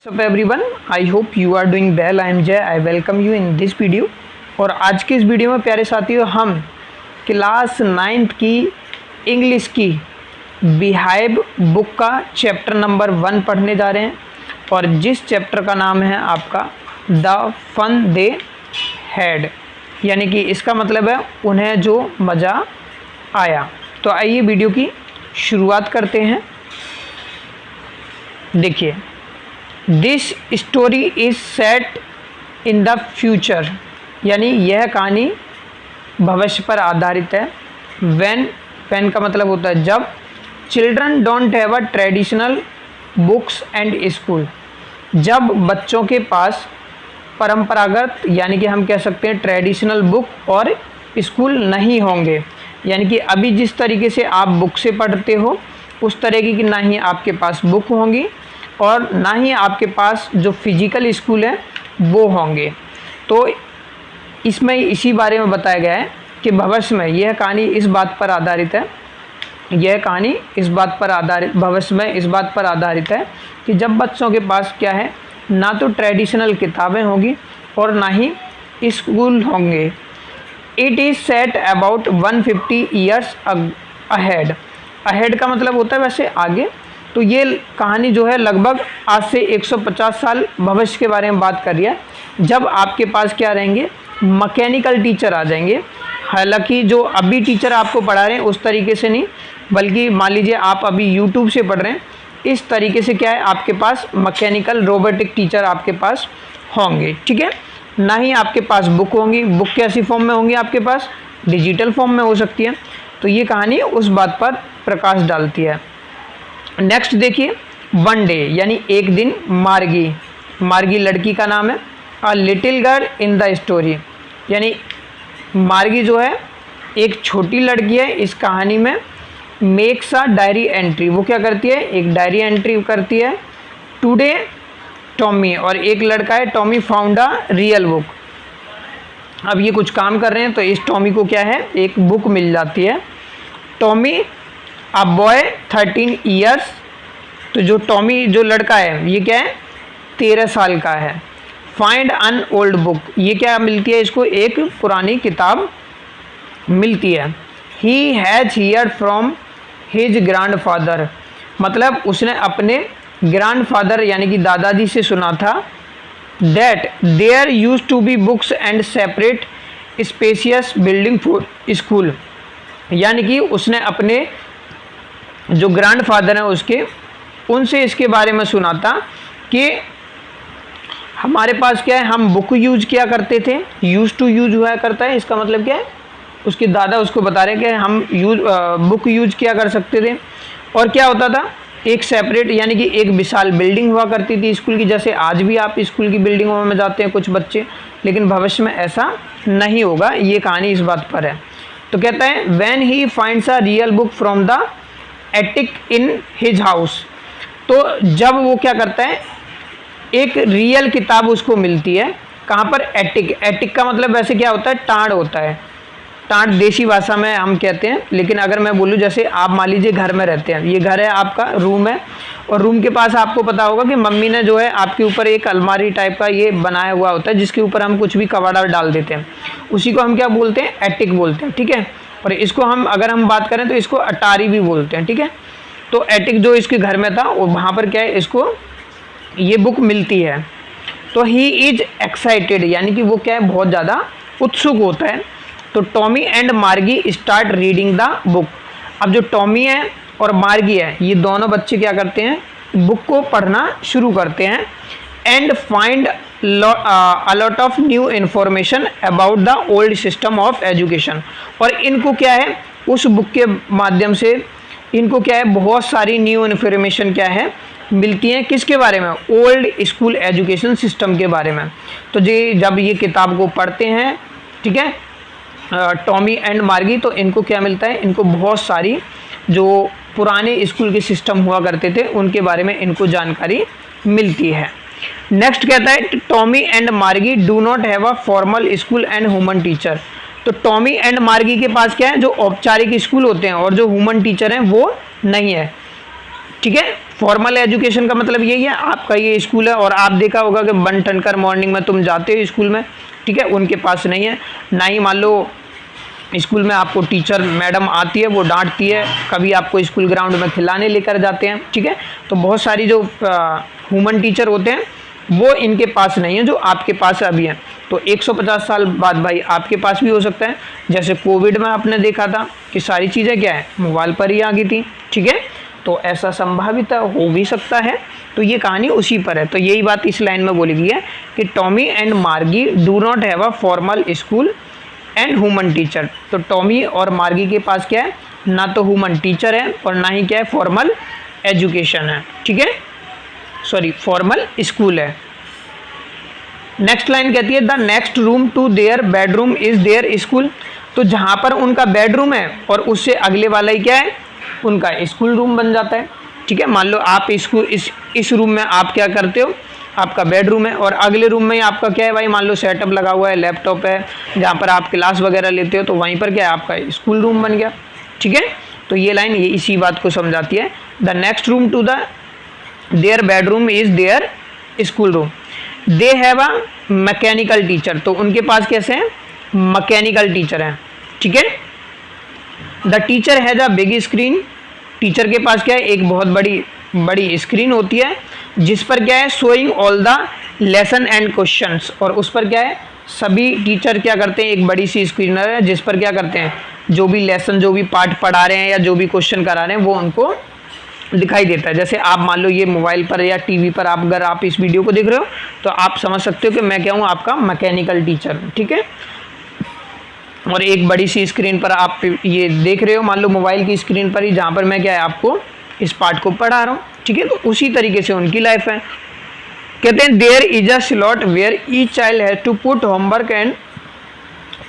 What's up everyone, I hope you are doing well. I am Jay. I welcome you in this video। और आज के इस video में प्यारे साथियों हम क्लास 9th की इंग्लिश की बिहाइव बुक का चैप्टर नंबर 1 पढ़ने जा रहे हैं और जिस चैप्टर का नाम है आपका द फन दे हैड, यानी कि इसका मतलब है उन्हें जो मज़ा आया। तो आइए वीडियो की शुरुआत करते हैं। देखिए, this story is set in the future, यानी यह कहानी भविष्य पर आधारित है। व्हेन का मतलब होता है जब। Children don't have a traditional books and school, जब बच्चों के पास परंपरागत यानी कि हम कह सकते हैं ट्रेडिशनल बुक और स्कूल नहीं होंगे, यानी कि अभी जिस तरीके से आप बुक से पढ़ते हो उस तरीके की ना ही आपके पास बुक होंगी और ना ही आपके पास जो फिजिकल स्कूल है वो होंगे। तो इसमें इसी बारे में बताया गया है कि भविष्य में यह कहानी इस बात पर आधारित है, यह कहानी इस बात पर आधारित भविष्य में इस बात पर आधारित है कि जब बच्चों के पास क्या है, ना तो ट्रेडिशनल किताबें होंगी और ना ही स्कूल होंगे। It is set about 150 years ahead. Ahead का मतलब होता है वैसे आगे। तो ये कहानी जो है लगभग आज से 150 साल भविष्य के बारे में बात कर रही है, जब आपके पास क्या रहेंगे, मैकेनिकल टीचर आ जाएंगे। हालांकि जो अभी टीचर आपको पढ़ा रहे हैं उस तरीके से नहीं, बल्कि मान लीजिए आप अभी यूट्यूब से पढ़ रहे हैं, इस तरीके से क्या है आपके पास मैकेनिकल रोबोटिक टीचर आपके पास होंगे। ठीक है, ना ही आपके पास बुक होंगी। बुक कैसी फॉर्म में होंगी आपके पास, डिजिटल फॉर्म में हो सकती है। तो ये कहानी उस बात पर प्रकाश डालती है। नेक्स्ट देखिए, वन डे यानी एक दिन। मार्गी, मार्गी लड़की का नाम है। A little girl in the story, यानी मार्गी जो है एक छोटी लड़की है इस कहानी में। मेक्स अ डायरी एंट्री, वो क्या करती है, एक डायरी एंट्री करती है। टुडे टॉमी, और एक लड़का है Tommy, found a real book. अब ये कुछ काम कर रहे हैं तो इस टॉमी को क्या है, एक बुक मिल जाती है। टॉमी अ बॉय 13 ईयर्स, तो जो टॉमी जो लड़का है ये क्या है, 13 साल का है। फाइंड अन ओल्ड बुक, ये क्या मिलती है इसको, एक पुरानी किताब मिलती है। He has here from his grand father, मतलब उसने अपने ग्रैंड फादर यानी कि दादाजी से सुना था। That there used to be books and separate spacious building for school, यानी कि उसने अपने जो ग्रैंड फादर हैं उसके उनसे इसके बारे में सुना था कि हमारे पास क्या है, हम बुक यूज किया करते थे। यूज टू यूज हुआ करता है, इसका मतलब क्या है, उसके दादा उसको बता रहे हैं कि हम बुक यूज किया कर सकते थे। और क्या होता था, एक सेपरेट यानी कि एक विशाल बिल्डिंग हुआ करती थी स्कूल की, जैसे आज भी आप स्कूल की बिल्डिंगों में जाते हैं कुछ बच्चे, लेकिन भविष्य में ऐसा नहीं होगा। ये कहानी इस बात पर है। तो कहता है when he finds a real book from the attic in his house, तो जब वो क्या करता है, एक रियल किताब उसको मिलती है। कहाँ पर, एटिक। एटिक का मतलब वैसे क्या होता है, टाड़ होता है। टाड़ देसी भाषा में हम कहते हैं, लेकिन अगर मैं बोलूँ जैसे आप मान लीजिए घर में रहते हैं, ये घर है आपका, रूम है, और रूम के पास आपको पता होगा कि मम्मी ने जो है आपके ऊपर एक अलमारी टाइप का ये बनाया हुआ होता है जिसके ऊपर हम कुछ भी कबाड़ा डाल देते हैं, उसी को हम क्या बोलते हैं, एटिक बोलते हैं। ठीक है, और इसको हम अगर हम बात करें तो इसको अटारी भी बोलते हैं। ठीक है, तो एटिक जो इसके घर में था और वहाँ पर क्या है, इसको ये बुक मिलती है। तो ही इज एक्साइटेड, यानी कि वो क्या है, बहुत ज़्यादा उत्सुक होता है। तो टॉमी एंड मार्गी स्टार्ट रीडिंग द बुक। अब जो टॉमी है और मार्गी है ये दोनों बच्चे क्या करते हैं, बुक को पढ़ना शुरू करते हैं। And find a lot of new information about the old system of education, और इनको क्या है, उस बुक के माध्यम से इनको क्या है, बहुत सारी न्यू इन्फॉर्मेशन क्या है मिलती हैं। किसके बारे में, ओल्ड स्कूल एजुकेशन सिस्टम के बारे में। तो जी जब ये किताब को पढ़ते हैं, ठीक है, टॉमी एंड मार्गी, तो इनको क्या मिलता है, इनको बहुत सारी जो पुराने स्कूल के सिस्टम हुआ करते थे उनके बारे में इनको जानकारी मिलती है। नेक्स्ट कहता है टॉमी एंड मार्गी do not have a formal school and human teacher. तो टॉमी एंड मार्गी के पास क्या है, जो औपचारिक स्कूल होते हैं और जो ह्यूमन टीचर हैं वो नहीं है। ठीक है, फॉर्मल एजुकेशन का मतलब यही है, आपका ये स्कूल है और आप देखा होगा कि बन ठन कर मॉर्निंग में तुम जाते हो स्कूल में, ठीक है, उनके पास नहीं है। ना ही मान लो स्कूल में आपको टीचर मैडम आती है, वो डांटती है, कभी आपको स्कूल ग्राउंड में खिलाने लेकर जाते हैं, ठीक है। तो बहुत सारी जो ह्यूमन टीचर होते हैं वो इनके पास नहीं है जो आपके पास अभी है। तो 150 साल बाद भाई आपके पास भी हो सकता है। जैसे कोविड में आपने देखा था कि सारी चीज़ें क्या है, मोबाइल पर ही आ गई थी, ठीक है। तो ऐसा संभावित हो भी सकता है। तो ये कहानी उसी पर है। तो यही बात इस लाइन में बोली गई है कि टॉमी एंड मार्गी do not have a formal school and human teacher. तो टॉमी और मार्गी के पास क्या है, ना तो ह्यूमन टीचर है और ना ही क्या है, फॉर्मल एजुकेशन है, ठीक है, सॉरी फॉर्मल स्कूल है। नेक्स्ट लाइन कहती है the next room to their bedroom is their school. तो जहाँ पर उनका बेडरूम है और उससे अगले वाला ही क्या है, उनका स्कूल रूम बन जाता है, ठीक है। मान लो आप इस रूम में आप क्या करते हो, आपका बेडरूम है और अगले रूम में ही आपका क्या है भाई, मान लो सेटअप लगा हुआ है, लैपटॉप है, जहाँ पर आप क्लास वगैरह लेते हो, तो वहीं पर क्या है, आपका स्कूल रूम बन गया, ठीक है। तो ये लाइन ये इसी बात को समझाती है। The next room to the their bedroom is their school room. They have a mechanical teacher. तो उनके पास कैसे हैं, मैकेनिकल टीचर हैं, ठीक है। The teacher has a big screen. Teacher के पास क्या है, एक बहुत बड़ी स्क्रीन होती है जिस पर क्या है, showing all the lesson and questions. और उस पर क्या है, सभी टीचर क्या करते हैं, एक बड़ी सी स्क्रीन है जिस पर क्या करते हैं, जो भी लेसन, जो भी पाठ पढ़ा रहे हैं या जो भी क्वेश्चन करा रहे हैं वो उनको दिखाई देता है। जैसे आप मान लो ये मोबाइल पर या टीवी पर आप अगर आप इस वीडियो को देख रहे हो तो आप समझ सकते हो कि मैं क्या हूँ, आपका मैकेनिकल टीचर, ठीक है। और एक बड़ी सी स्क्रीन पर आप ये देख रहे हो, मान लो मोबाइल की स्क्रीन पर ही, जहाँ पर मैं क्या है, आपको इस पार्ट को पढ़ा रहा हूँ, ठीक है। तो उसी तरीके से उनकी लाइफ है। कहते हैं there is a slot where each child has to put homework and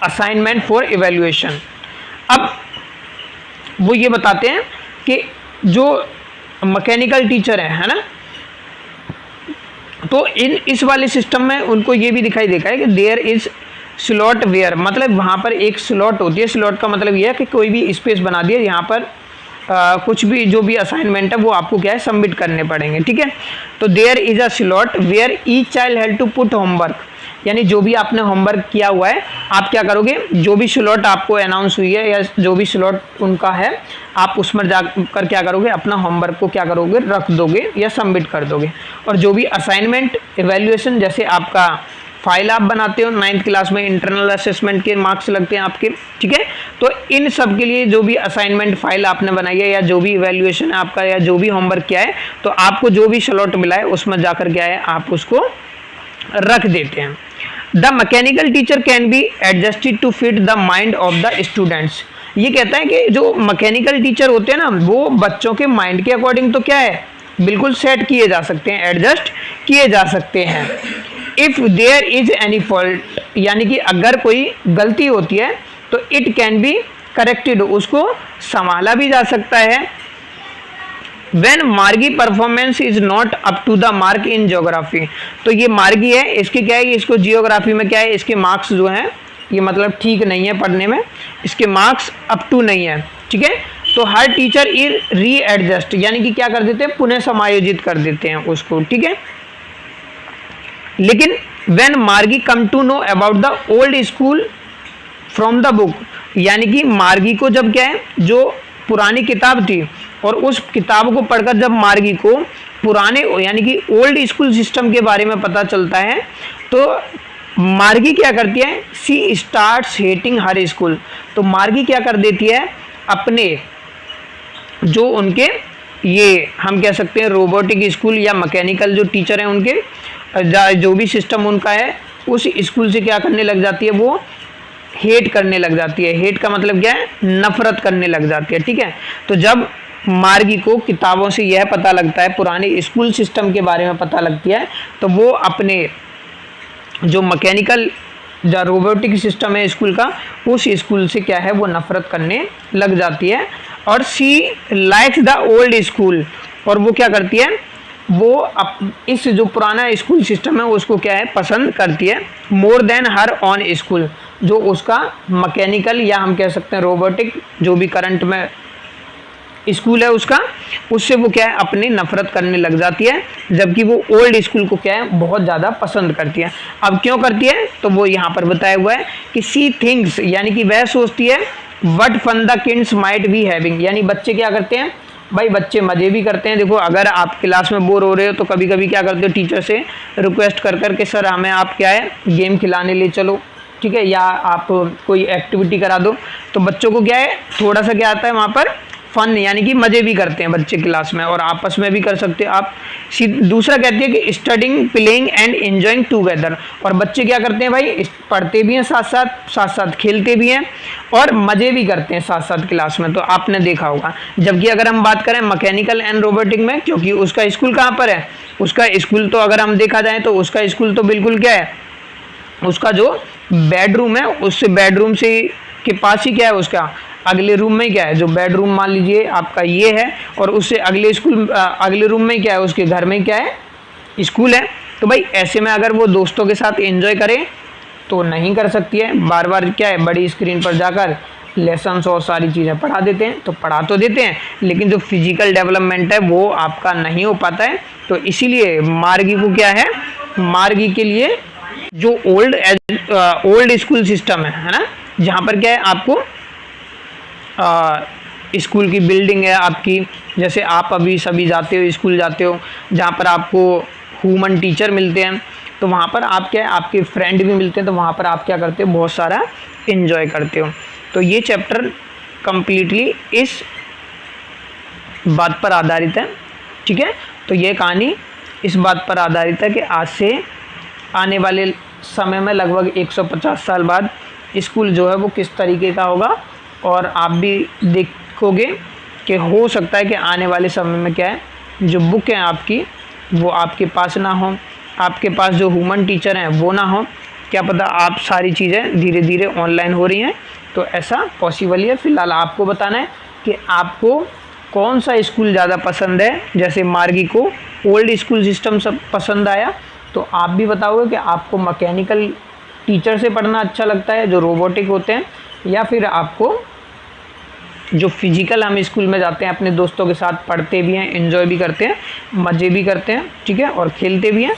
assignment for evaluation. अब वो ये बताते हैं कि जो मैकेनिकल टीचर है ना, तो इस वाले सिस्टम में उनको ये भी दिखाई देगा है कि देयर इज स्लॉट वेयर, मतलब वहाँ पर एक स्लॉट होती है। स्लॉट का मतलब ये है कि कोई भी स्पेस बना दिया, यहाँ पर कुछ भी जो भी असाइनमेंट है वो आपको क्या है, सबमिट करने पड़ेंगे, ठीक है। तो there is a slot where each child has to put homework, यानी जो भी आपने होमवर्क किया हुआ है आप क्या करोगे, जो भी स्लॉट आपको अनाउंस हुई है या जो भी स्लॉट उनका है, आप उसमें जाकर क्या करोगे, अपना होमवर्क को क्या करोगे, रख दोगे या सबमिट कर दोगे। और जो भी असाइनमेंट, इवैल्यूएशन, जैसे आपका फाइल आप बनाते हो 9th क्लास में, इंटरनल असेसमेंट के मार्क्स लगते हैं आपके, ठीक है। तो इन सब के लिए जो भी असाइनमेंट फाइल आपने बनाई है या जो भी इवैल्यूएशन है आपका या जो भी होमवर्क किया है, तो आपको जो भी स्लॉट मिला है उसमें जाकर क्या है, आप उसको रख देते हैं। The mechanical teacher can be adjusted to fit the mind of the students. ये कहता है कि जो मैकेनिकल टीचर होते हैं ना, वो बच्चों के माइंड के अकॉर्डिंग तो क्या है, बिल्कुल सेट किए जा सकते हैं, एडजस्ट किए जा सकते हैं। If there is any fault, यानी कि अगर कोई गलती होती है तो इट कैन बी करेक्टेड, उसको संभाला भी जा सकता है। When Margie performance is not up to the mark in geography. तो ये मार्गी है, इसके क्या है, इसको जियोग्राफी में क्या है, इसके मार्क्स जो हैं ये मतलब ठीक नहीं है पढ़ने में, इसके मार्क्स अप टू नहीं है, ठीक है। तो हर टीचर इज री एडजस्ट, यानी कि क्या कर देते हैं, पुनः समायोजित कर देते हैं उसको, ठीक है। लेकिन when Margie come to know about the old school from the book, यानी कि मार्गी को जब क्या है, जो पुरानी किताब थी और उस किताब को पढ़कर जब मार्गी को पुराने यानी कि ओल्ड स्कूल सिस्टम के बारे में पता चलता है, तो मार्गी क्या करती है, सी स्टार्ट्स हेटिंग हर स्कूल। तो मार्गी क्या कर देती है, अपने जो उनके ये हम कह सकते हैं रोबोटिक स्कूल या मैकेनिकल जो टीचर हैं उनके जो भी सिस्टम उनका है, उस स्कूल से क्या करने लग जाती है, वो हेट करने लग जाती है। हेट का मतलब क्या है, नफरत करने लग जाती है, ठीक है। तो जब मार्गी को किताबों से यह पता लगता है, पुराने स्कूल सिस्टम के बारे में पता लगती है, तो वो अपने जो मैकेनिकल जो रोबोटिक सिस्टम है स्कूल का, उस स्कूल से क्या है, वो नफरत करने लग जाती है। और सी लाइक्स द ओल्ड स्कूल, और वो क्या करती है, वो इस जो पुराना स्कूल सिस्टम है उसको क्या है, पसंद करती है, more than her on school, जो उसका मैकेनिकल या हम कह सकते हैं रोबोटिक जो भी करंट में स्कूल है उसका, उससे वो क्या है अपनी नफरत करने लग जाती है, जबकि वो ओल्ड स्कूल को क्या है बहुत ज़्यादा पसंद करती है। अब क्यों करती है, तो वो यहाँ पर बताया हुआ है कि सी थिंग्स, यानी कि वह सोचती है what fun the kids might be having, यानी बच्चे क्या करते हैं भाई, बच्चे मज़े भी करते हैं। देखो अगर आप क्लास में बोर हो रहे हो तो कभी कभी क्या करते हो, टीचर से रिक्वेस्ट कर कर के सर हमें आप क्या है गेम खिलाने ले चलो, ठीक है, या आप कोई एक्टिविटी करा दो, तो बच्चों को क्या है थोड़ा सा क्या आता है वहाँ पर फन, यानी कि मज़े भी करते हैं बच्चे क्लास में, और आपस में भी कर सकते हो आप। दूसरा कहती है कि studying playing and enjoying together, और बच्चे क्या करते हैं भाई, पढ़ते भी हैं साथ साथ खेलते भी हैं और मज़े भी करते हैं साथ साथ क्लास में, तो आपने देखा होगा। जबकि अगर हम बात करें मैकेनिकल एंड रोबोटिक में, क्योंकि उसका स्कूल कहाँ पर है, उसका स्कूल तो अगर हम देखा जाए तो उसका स्कूल तो बिल्कुल क्या है, उसका जो बेडरूम है उस बेडरूम से के पास ही क्या है, उसका अगले रूम में क्या है, जो बेडरूम मान लीजिए आपका ये है, और उससे अगले स्कूल अगले रूम में क्या है, उसके घर में क्या है स्कूल है। तो भाई ऐसे में अगर वो दोस्तों के साथ एंजॉय करे तो नहीं कर सकती है, बार बार क्या है बड़ी स्क्रीन पर जाकर लेसन्स और सारी चीज़ें पढ़ा देते हैं, तो पढ़ा तो देते हैं लेकिन जो फिजिकल डेवलपमेंट है वो आपका नहीं हो पाता है। तो इसीलिए मार्गी को क्या है, मार्गी के लिए जो ओल्ड स्कूल सिस्टम है ना, जहाँ पर क्या है आपको स्कूल की बिल्डिंग है आपकी, जैसे आप अभी सभी जाते हो स्कूल जाते हो, जहाँ पर आपको ह्यूमन टीचर मिलते हैं, तो वहाँ पर आप क्या है आपके फ्रेंड भी मिलते हैं, तो वहाँ पर आप क्या करते हो बहुत सारा इन्जॉय करते हो। तो ये चैप्टर कंप्लीटली इस बात पर आधारित है, ठीक है। तो ये कहानी इस बात पर आधारित है कि आज से आने वाले समय में लगभग 150 साल बाद स्कूल जो है वो किस तरीके का होगा, और आप भी देखोगे कि हो सकता है कि आने वाले समय में क्या है जो बुक है आपकी वो आपके पास ना हो, आपके पास जो ह्यूमन टीचर हैं वो ना हो, क्या पता आप सारी चीज़ें धीरे धीरे ऑनलाइन हो रही हैं, तो ऐसा पॉसिबल है। फ़िलहाल आपको बताना है कि आपको कौन सा स्कूल ज़्यादा पसंद है, जैसे मार्गी को ओल्ड स्कूल सिस्टम सब पसंद आया, तो आप भी बताओगे कि आपको मैकेनिकल टीचर से पढ़ना अच्छा लगता है जो रोबोटिक होते हैं, या फिर आपको जो फिजिकल हम स्कूल में जाते हैं अपने दोस्तों के साथ पढ़ते भी हैं, एंजॉय भी करते हैं, मज़े भी करते हैं, ठीक है, और खेलते भी हैं,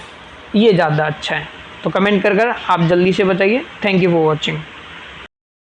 ये ज़्यादा अच्छा है। तो कमेंट कर आप जल्दी से बताइए। Thank you for watching.